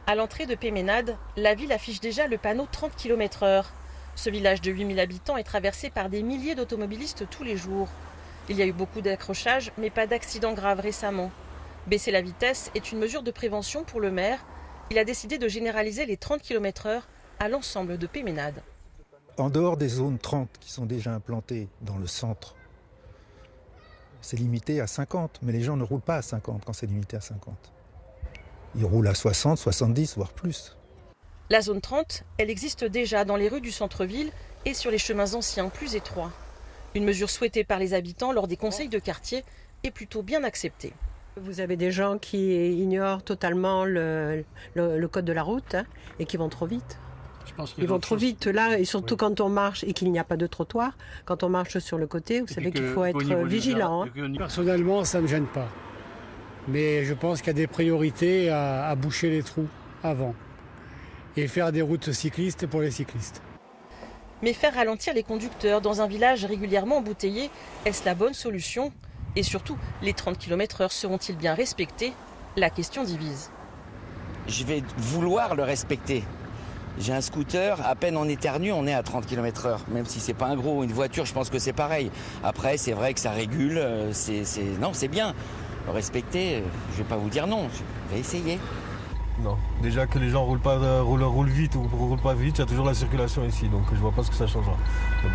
À l'entrée de Péménade, la ville affiche déjà le panneau 30 km/h. Ce village de 8000 habitants est traversé par des milliers d'automobilistes tous les jours. Il y a eu beaucoup d'accrochages, mais pas d'accidents graves récemment. Baisser la vitesse est une mesure de prévention pour le maire. Il a décidé de généraliser les 30 km/h à l'ensemble de Péménade. En dehors des zones 30 qui sont déjà implantées dans le centre, c'est limité à 50, mais les gens ne roulent pas à 50 quand c'est limité à 50. Ils roulent à 60, 70, voire plus. La zone 30, elle existe déjà dans les rues du centre-ville et sur les chemins anciens plus étroits. Une mesure souhaitée par les habitants lors des conseils de quartier est plutôt bien acceptée. Vous avez des gens qui ignorent totalement le code de la route et qui vont trop vite. Ils vont trop vite là, et surtout quand on marche et qu'il n'y a pas de trottoir. Quand on marche sur le côté, vous savez qu'il faut être vigilant. Personnellement, ça ne me gêne pas. Mais je pense qu'il y a des priorités à boucher les trous avant. Et faire des routes cyclistes pour les cyclistes. Mais faire ralentir les conducteurs dans un village régulièrement embouteillé, est-ce la bonne solution? Et surtout, les 30 km/h seront-ils bien respectés? La question divise. Je vais vouloir le respecter. J'ai un scooter, à peine on éternue, on est à 30 km/h. Même si c'est pas un gros, une voiture, je pense que c'est pareil. Après, c'est vrai que ça régule, non, c'est bien. Le respecter, je vais pas vous dire non, je vais essayer. Non, déjà que les gens roulent vite ou roulent pas vite, il y a toujours la circulation ici, donc je vois pas ce que ça changera. Bon.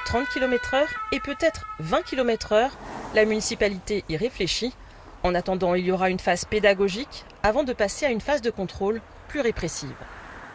30 km/h et peut-être 20 km/h, la municipalité y réfléchit. En attendant, il y aura une phase pédagogique avant de passer à une phase de contrôle plus répressive.